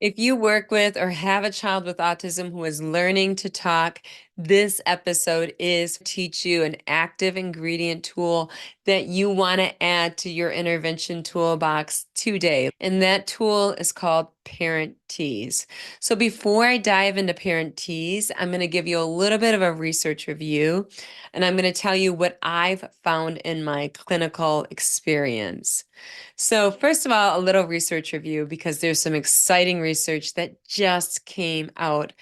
If you work with or have a child with autism who is learning to talk, this episode is to teach you an active ingredient tool that you want to add to your intervention toolbox today. And that tool is called Parent Tease. So before I dive into Parent Tease, I'm going to give you a little bit of a research review, and I'm going to tell you what I've found in my clinical experience. So, first of all, a little research review because there's some exciting research that just came out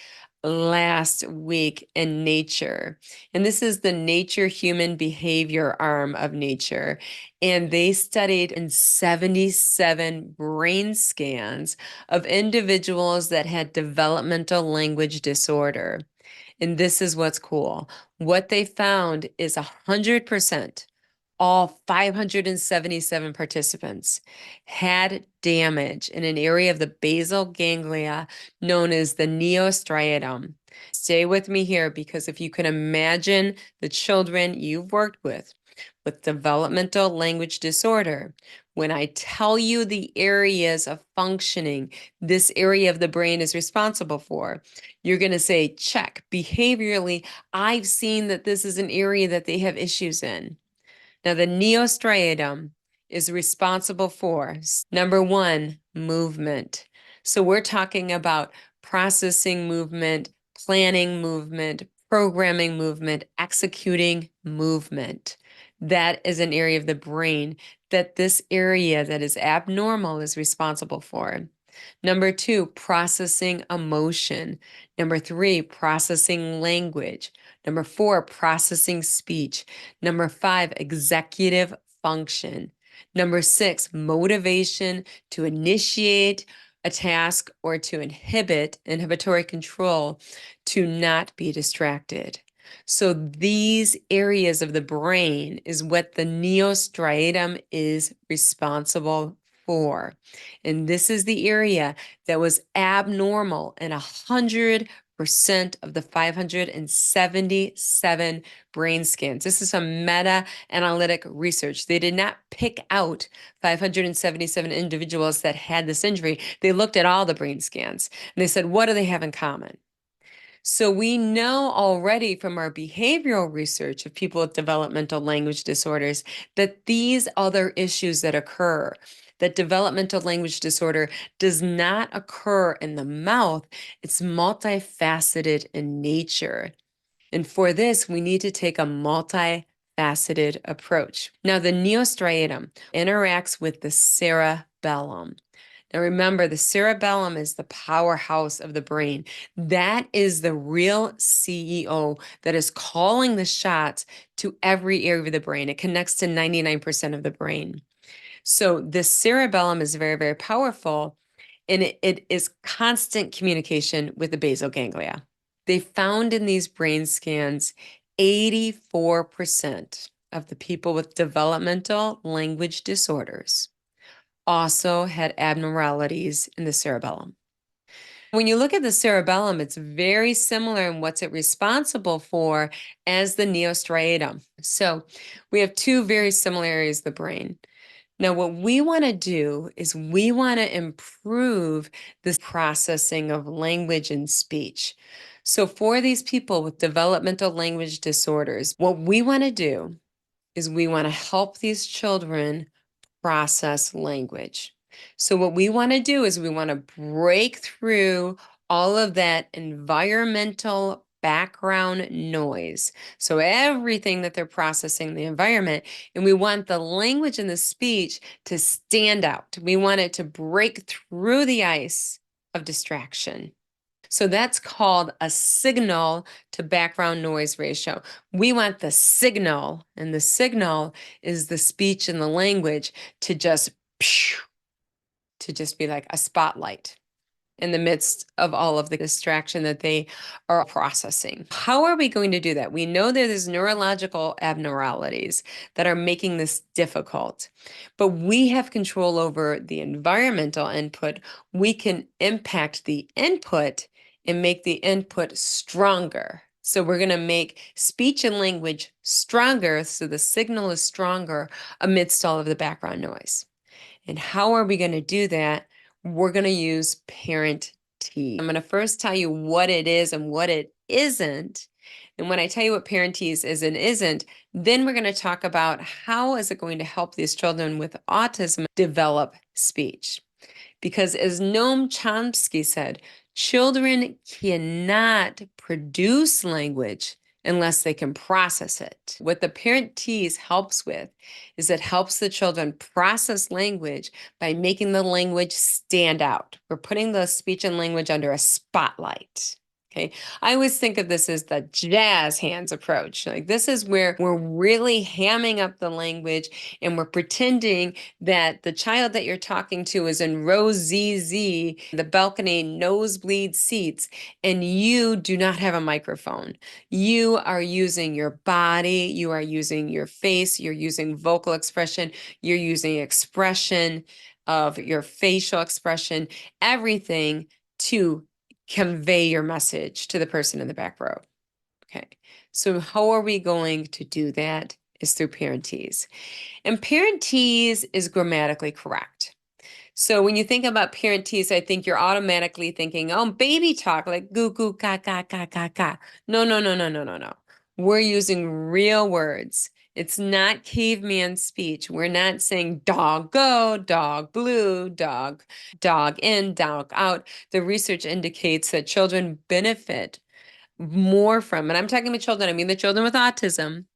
last week in Nature. And this is the Nature Human Behavior arm of Nature. And they studied in 77 brain scans of individuals that had developmental language disorder. And this is what's cool. What they found is 100%, all 577 participants had damage in an area of the basal ganglia known as the neostriatum. Stay with me here because if you can imagine the children you've worked with developmental language disorder, when I tell you the areas of functioning this area of the brain is responsible for, you're going to say, check. Behaviorally, I've seen that this is an area that they have issues in. Now, the neostriatum is responsible for number one, movement. So we're talking about processing movement, planning movement, programming movement, executing movement. That is an area of the brain that this area that is abnormal is responsible for. Number two, processing emotion. Number three, processing language. Number four, processing speech. Number five, executive function. Number six, motivation to initiate a task or to inhibit inhibitory control to not be distracted. So these areas of the brain is what the neostriatum is responsible for. And this is the area that was abnormal in 100% of the 577 brain scans. This is some meta-analytic research. They did not pick out 577 individuals that had this injury. They looked at all the brain scans and they said, what do they have in common? So we know already from our behavioral research of people with developmental language disorders that these other issues that occur, that developmental language disorder does not occur in the mouth, it's multifaceted in nature. And for this, we need to take a multifaceted approach. Now, the neostriatum interacts with the cerebellum. Now remember, the cerebellum is the powerhouse of the brain. That is the real CEO that is calling the shots to every area of the brain. It connects to 99% of the brain. So the cerebellum is very, very powerful, and it is constant communication with the basal ganglia. They found in these brain scans 84% of the people with developmental language disorders also had abnormalities in the cerebellum. When you look at the cerebellum, it's very similar in what's it responsible for as the neostriatum. So we have two very similar areas of the brain. Now, what we want to do is we want to improve the processing of language and speech. So for these people with developmental language disorders, what we want to do is we want to help these children process language. So what we want to do is we want to break through all of that environmental background noise. So everything that they're processing in the environment, and we want the language and the speech to stand out. We want it to break through the ice of distraction. So that's called a signal to background noise ratio. We want the signal, and the signal is the speech and the language to just be like a spotlight in the midst of all of the distraction that they are processing. How are we going to do that? We know that there's neurological abnormalities that are making this difficult, but we have control over the environmental input. We can impact the input and make the input stronger. So we're going to make speech and language stronger so the signal is stronger amidst all of the background noise. And how are we going to do that? we're going to use parent tease. I'm going to first tell you what it is and what it isn't. And when I tell you what parent tease is and isn't, then we're going to talk about how is it going to help these children with autism develop speech. Because as Noam Chomsky said, children cannot produce language unless they can process it. What the parent tease helps with is it helps the children process language by making the language stand out. We're putting the speech and language under a spotlight. Okay. I always think of this as the jazz hands approach. Like this is where we're really hamming up the language and we're pretending that the child that you're talking to is in row ZZ, the balcony nosebleed seats, and you do not have a microphone. You are using your body, you are using your face, you're using vocal expression, you're using expression of your facial expression, everything to convey your message to the person in the back row. Okay, so how are we going to do that? Is through parent tease. And parent tease is grammatically correct. So when you think about parent tease, I think you're automatically thinking, oh, baby talk, like goo goo ka ka ka ka ka. No, no, no, no, no, no, no. We're using real words. It's not caveman speech. We're not saying dog go, dog blue, dog in, dog out. The research indicates that children benefit more from, and I'm talking about children, I mean the children with autism,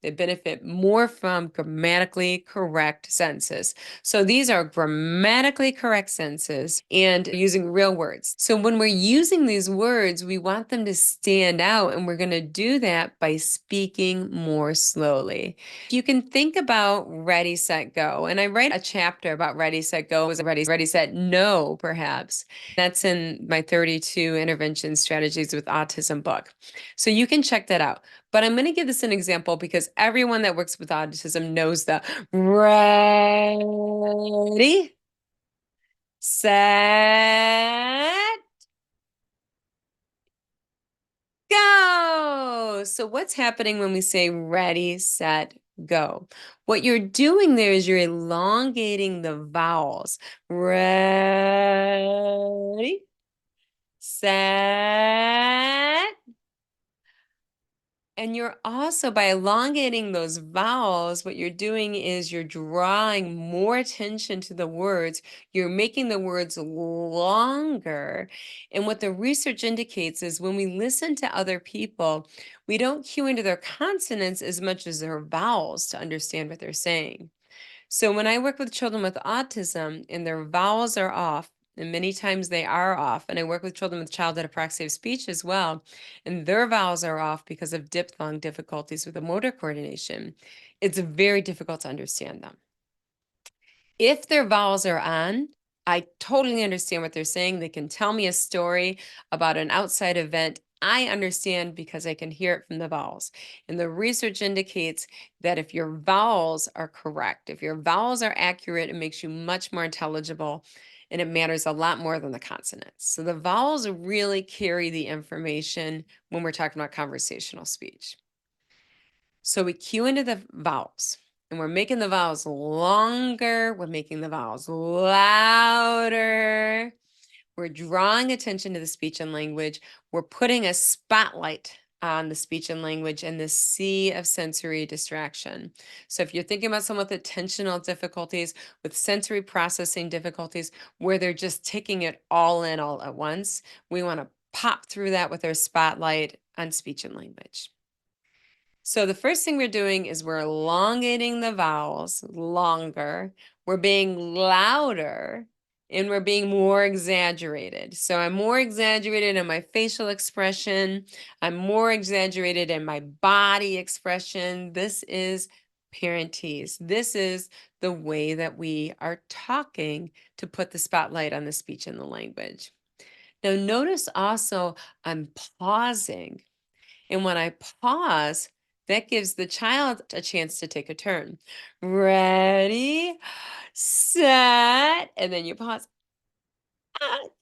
they benefit more from grammatically correct sentences. So these are grammatically correct sentences and using real words. So when we're using these words, we want them to stand out, and we're going to do that by speaking more slowly. You can think about ready, set, go. And I write a chapter about ready, set, go. It was ready, set, no, perhaps. That's in my 32 intervention strategies with autism book. So you can check that out. But I'm going to give this an example because everyone that works with autism knows the ready, set, go. So what's happening when we say ready, set, go? What you're doing there is you're elongating the vowels. Ready, set, and you're also, by elongating those vowels, what you're doing is you're drawing more attention to the words. You're making the words longer. And what the research indicates is when we listen to other people, we don't cue into their consonants as much as their vowels to understand what they're saying. So when I work with children with autism and their vowels are off, and many times they are off, and I work with children with childhood apraxia speech as well, and their vowels are off because of diphthong difficulties with the motor coordination, it's very difficult to understand them. If their vowels are on, I totally understand what they're saying. They can tell me a story about an outside event. I understand because I can hear it from the vowels. And the research indicates that if your vowels are correct, if your vowels are accurate, it makes you much more intelligible, and it matters a lot more than the consonants. So the vowels really carry the information when we're talking about conversational speech. So we cue into the vowels, and we're making the vowels longer. We're making the vowels louder. We're drawing attention to the speech and language. We're putting a spotlight on the speech and language and the sea of sensory distraction. So if you're thinking about someone with attentional difficulties, with sensory processing difficulties, where they're just taking it all in all at once, we want to pop through that with our spotlight on speech and language. So the first thing we're doing is we're elongating the vowels longer. We're being louder, and we're being more exaggerated. So I'm more exaggerated in my facial expression. I'm more exaggerated in my body expression. This is parent tease. This is the way that we are talking to put the spotlight on the speech and the language. Now notice also I'm pausing. And when I pause, that gives the child a chance to take a turn. Ready, set, and then you pause.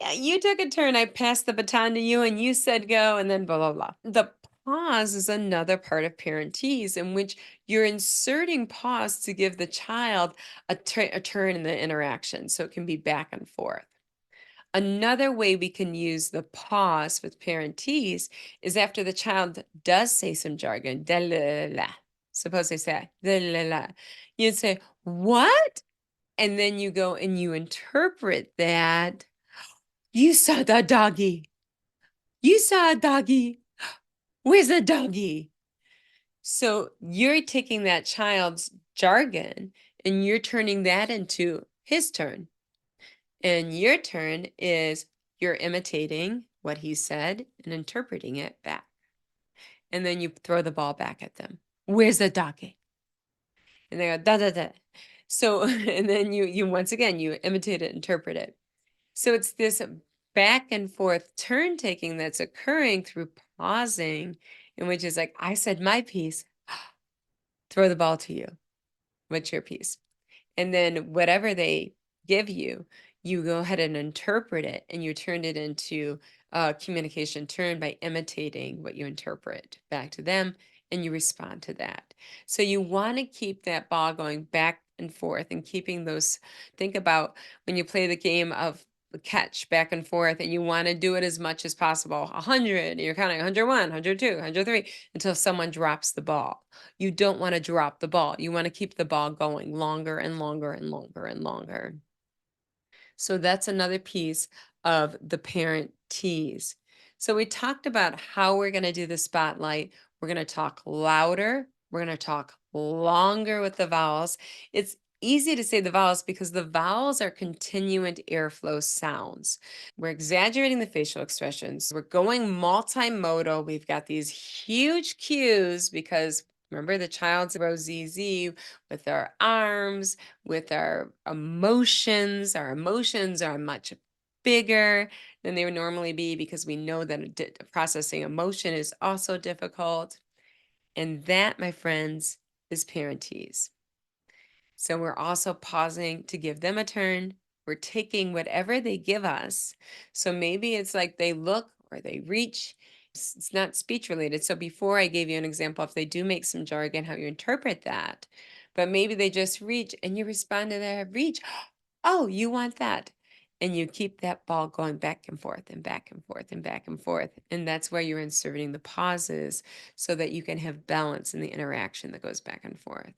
Yeah, you took a turn. I passed the baton to you and you said go, and then blah, blah, blah. The pause is another part of parent tease in which you're inserting pause to give the child a turn in the interaction so it can be back and forth. Another way we can use the pause with parentees is after the child does say some jargon, da la la la. Suppose they say da la la. You'd say, what? And then you go and you interpret that. You saw the doggy. You saw a doggy. Where's the doggy? So you're taking that child's jargon and you're turning that into his turn. And your turn is you're imitating what he said and interpreting it back. And then you throw the ball back at them. Where's the doggy? And they go, da da da. So, and then you once again, you imitate it, interpret it. So it's this back and forth turn taking that's occurring through pausing, in which is like, I said my piece, throw the ball to you. What's your piece? And then whatever they give you, you go ahead and interpret it and you turn it into a communication turn by imitating what you interpret back to them and you respond to that. So you want to keep that ball going back and forth and keeping those, think about when you play the game of catch back and forth and you want to do it as much as possible, 100, you're counting 101, 102, 103 until someone drops the ball. You don't want to drop the ball. You want to keep the ball going longer and longer and longer and longer. So that's another piece of the parent tease. So we talked about how we're going to do the spotlight. We're going to talk louder. We're going to talk longer with the vowels. It's easy to say the vowels because the vowels are continuant airflow sounds. We're exaggerating the facial expressions. We're going multimodal. We've got these huge cues because remember the child's row ZZ with our arms, with our emotions. Our emotions are much bigger than they would normally be because we know that processing emotion is also difficult. And that, my friends, is parentese. So we're also pausing to give them a turn. We're taking whatever they give us. So maybe it's like they look or they reach. It's not speech related. So before I gave you an example, if they do make some jargon, how you interpret that. But maybe they just reach and you respond to their reach. Oh, you want that. And you keep that ball going back and forth and back and forth and back and forth. And that's where you're inserting the pauses so that you can have balance in the interaction that goes back and forth.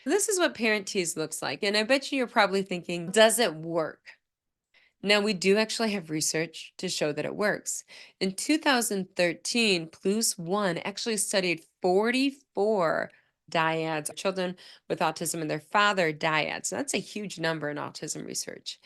This is what parent tease looks like. And I bet you're probably thinking, does it work? Now, we do actually have research to show that it works. In 2013, Plus One actually studied 44 dyads, children with autism and their father dyads. That's a huge number in autism research.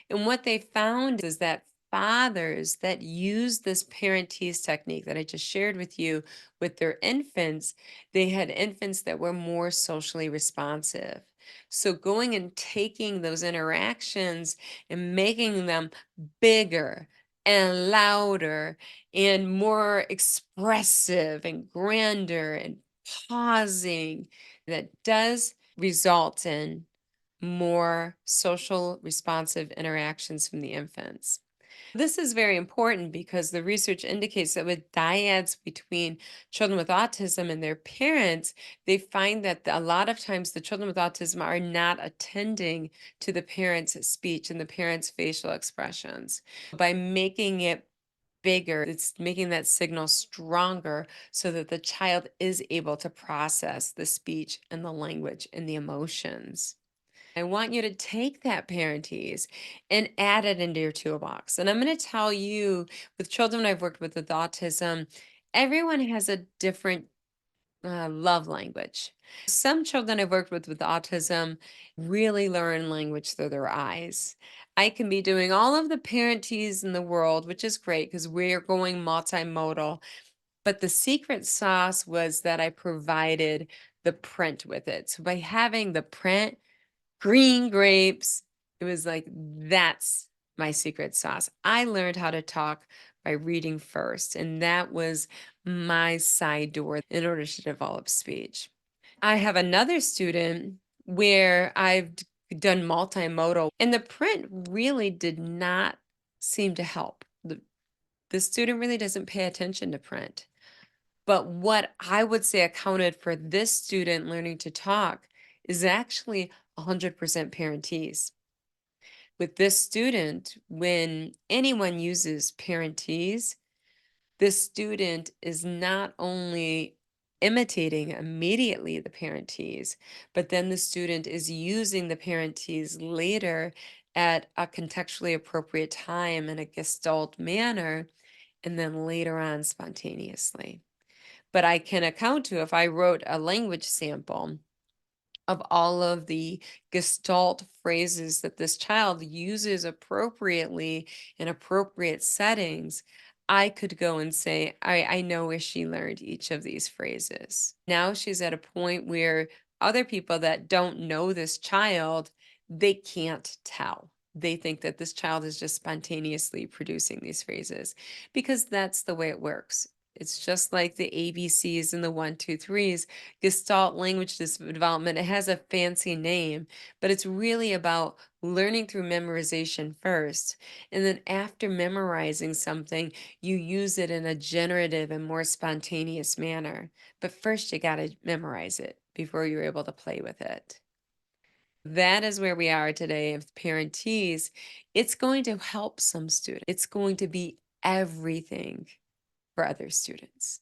And what they found is that fathers that use this parent tease technique that I just shared with you with their infants, they had infants that were more socially responsive. So going and taking those interactions and making them bigger and louder and more expressive and grander and pausing, that does result in more social responsive interactions from the infants. This is very important because the research indicates that with dyads between children with autism and their parents, they find that a lot of times the children with autism are not attending to the parents' speech and the parents' facial expressions. By making it bigger, it's making that signal stronger so that the child is able to process the speech and the language and the emotions. I want you to take that parentese and add it into your toolbox. And I'm going to tell you, with children I've worked with autism, everyone has a different love language. Some children I've worked with autism really learn language through their eyes. I can be doing all of the parentese in the world, which is great because we're going multimodal. But the secret sauce was that I provided the print with it. So by having the print, green grapes. It was like, that's my secret sauce. I learned how to talk by reading first, and that was my side door in order to develop speech. I have another student where I've done multimodal, and the print really did not seem to help. The student really doesn't pay attention to print. But what I would say accounted for this student learning to talk is actually 100% parentese. With this student, when anyone uses parentese, the student is not only imitating immediately the parentese, but then the student is using the parentese later at a contextually appropriate time in a gestalt manner, and then later on spontaneously. But I can account to if I wrote a language sample of all of the gestalt phrases that this child uses appropriately in appropriate settings, I could go and say, I know where she learned each of these phrases. Now she's at a point where other people that don't know this child, they can't tell. They think that this child is just spontaneously producing these phrases because that's the way it works. It's just like the ABCs and the one, two, threes. Gestalt language development. It has a fancy name, but it's really about learning through memorization first. And then after memorizing something, you use it in a generative and more spontaneous manner. But first, you got to memorize it before you're able to play with it. That is where we are today with parentese. It's going to help some students. It's going to be everything for other students.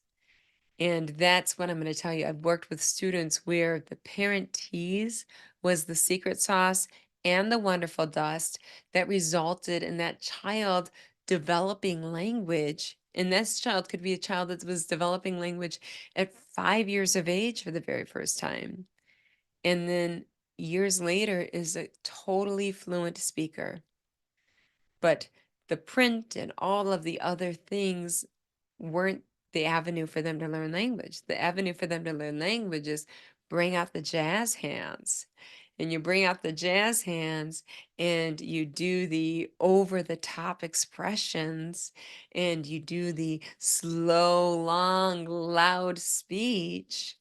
And that's what I'm going to tell you. I've worked with students where the parentese was the secret sauce and the wonderful dust that resulted in that child developing language. And this child could be a child that was developing language at 5 years of age for the very first time. And then years later is a totally fluent speaker. But the print and all of the other things weren't the avenue for them to learn language. The avenue for them to learn language is bring out the jazz hands. And you bring out the jazz hands and you do the over the top expressions and you do the slow, long, loud speech,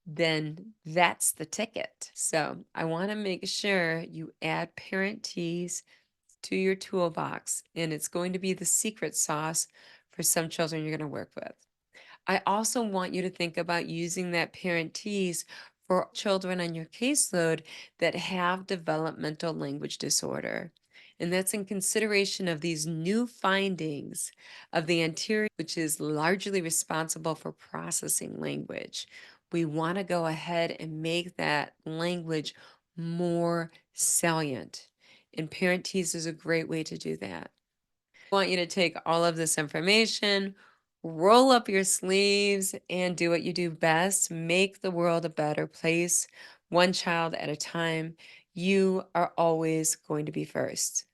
then that's the ticket. So I want to make sure you add parentese to your toolbox, and it's going to be the secret sauce for some children you're going to work with. I also want you to think about using that parentese for children on your caseload that have developmental language disorder. And that's in consideration of these new findings of the anterior, which is largely responsible for processing language. We want to go ahead and make that language more salient. And parentese is a great way to do that. I want you to take all of this information, roll up your sleeves, and do what you do best. Make the world a better place, one child at a time. You are always going to be first.